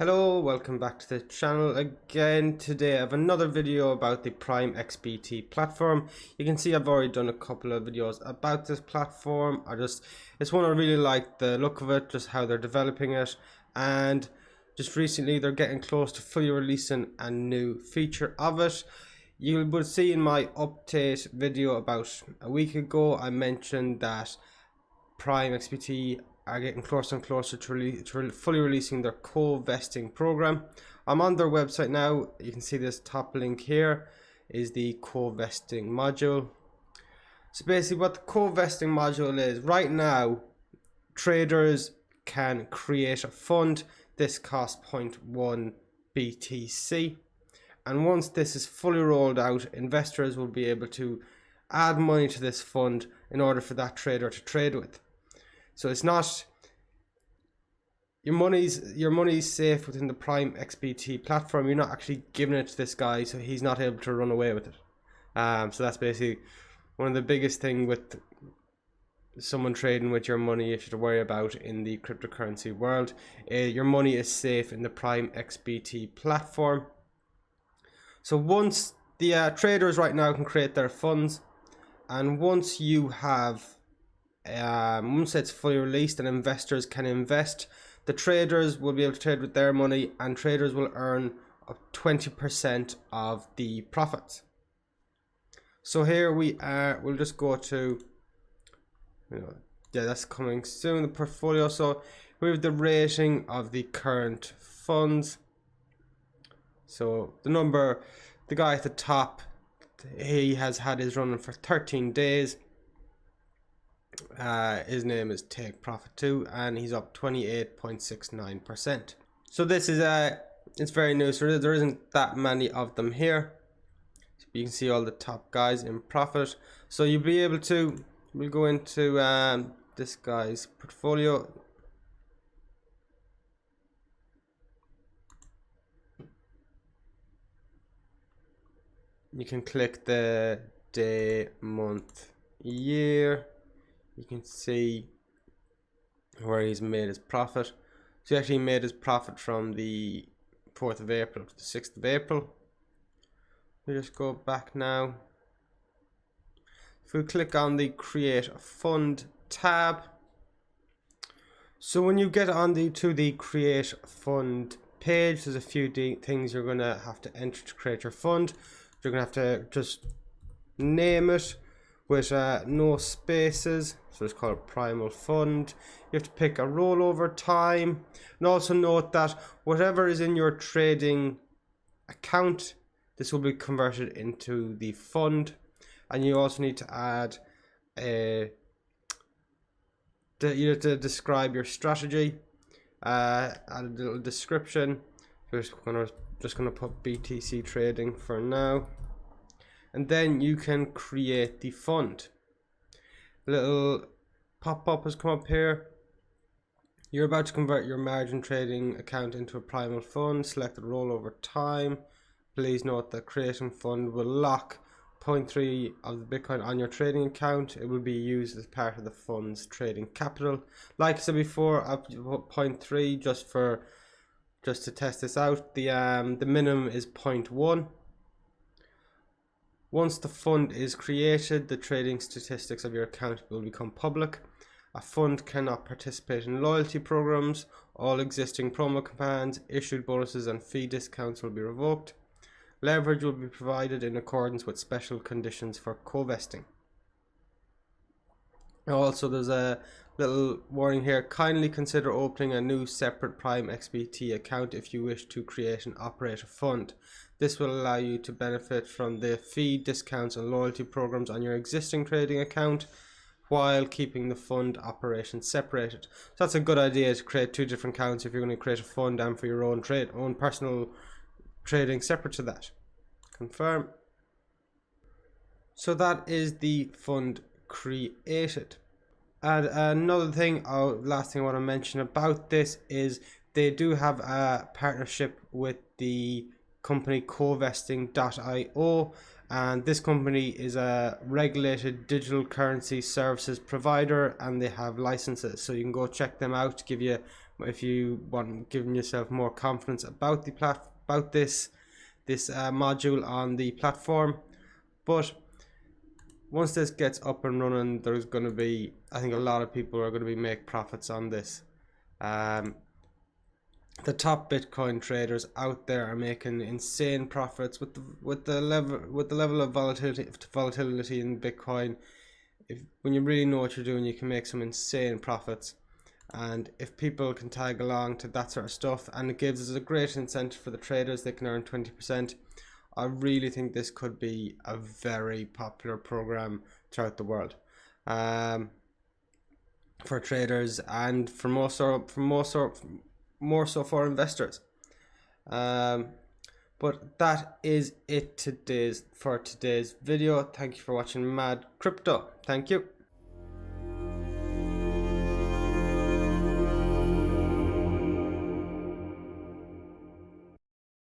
Hello, welcome back to the channel again. Today I have another video about the PrimeXBT platform. You can see I've already done a couple of videos about this platform. It's one I really like the look of it, just how they're developing it, and just recently they're getting close to fully releasing a new feature of it. You will see in my update video about a week ago, I mentioned that PrimeXBT are getting closer and closer to fully releasing their Covesting program. I'm on their website now. You can see this top link here is the Covesting module. So basically what the Covesting module is, right now traders can create a fund. This costs 0.1 BTC, and once this is fully rolled out, investors will be able to add money to this fund in order for that trader to trade with. So it's not your money's safe within the PrimeXBT platform. You're not actually giving it to this guy, so he's not able to run away with it. So that's basically one of the biggest thing with someone trading with your money, if you have to worry about in the cryptocurrency world. Your money is safe in the PrimeXBT platform. So once the traders right now can create their funds, and once you have once it's fully released and investors can invest, the traders will be able to trade with their money, and traders will earn up 20% of the profits. So here we are, we'll just go to, that's coming soon, the portfolio. So we have the rating of the current funds. So the guy at the top, he has had his running for 13 days. His name is Take Profit 2, and he's up 28.69%. So this is it's very new, so there isn't that many of them here. So you can see all the top guys in profit. So you'll be able to, we'll go into this guy's portfolio. You can click the day, month, year. You can see where he's made his profit. So he actually made his profit from the 4th of April to the 6th of April. We just go back now. If we click on the Create a Fund tab, so when you get on to the Create a Fund page, there's a few things you're going to have to enter to create your fund. You're going to have to just name it with no spaces, so it's called a primal fund. You have to pick a rollover time, and also note that whatever is in your trading account, this will be converted into the fund. And you also need to add you have to describe your strategy, add a little description. We're just gonna put BTC trading for now. And then you can create the fund. A little pop-up has come up here. You're about to convert your margin trading account into a primal fund. Select the rollover time. Please note that creating fund will lock 0.3 of the Bitcoin on your trading account. It will be used as part of the fund's trading capital. Like I said before, I've put 0.3 just to test this out. The minimum is 0.1. Once the fund is created, the trading statistics of your account will become public. A fund cannot participate in loyalty programs. All existing promo coupons, issued bonuses and fee discounts will be revoked. Leverage will be provided in accordance with special conditions for Covesting. Also, there's a little warning here. Kindly consider opening a new separate PrimeXBT account if you wish to create and operate a fund. This will allow you to benefit from the fee discounts and loyalty programs on your existing trading account while keeping the fund operation separated. So that's a good idea, to create two different accounts if you're going to create a fund and for your own personal trading separate to that. Confirm. So that is the fund created. And another thing, last thing I want to mention about this is they do have a partnership with the company Covesting.io, and this company is a regulated digital currency services provider, and they have licenses, so you can go check them out. Give you, if you want, giving yourself more confidence about the this module on the platform. But once this gets up and running, there's going to be, I think a lot of people are going to be make profits on this. The top Bitcoin traders out there are making insane profits with the level of volatility in Bitcoin. When you really know what you're doing, you can make some insane profits. And if people can tag along to that sort of stuff, and it gives us a great incentive for the traders, they can earn 20%. I really think this could be a very popular program throughout the world, for traders, and for more so for investors. But that is it for today's video. Thank you for watching Mad Crypto. Thank you.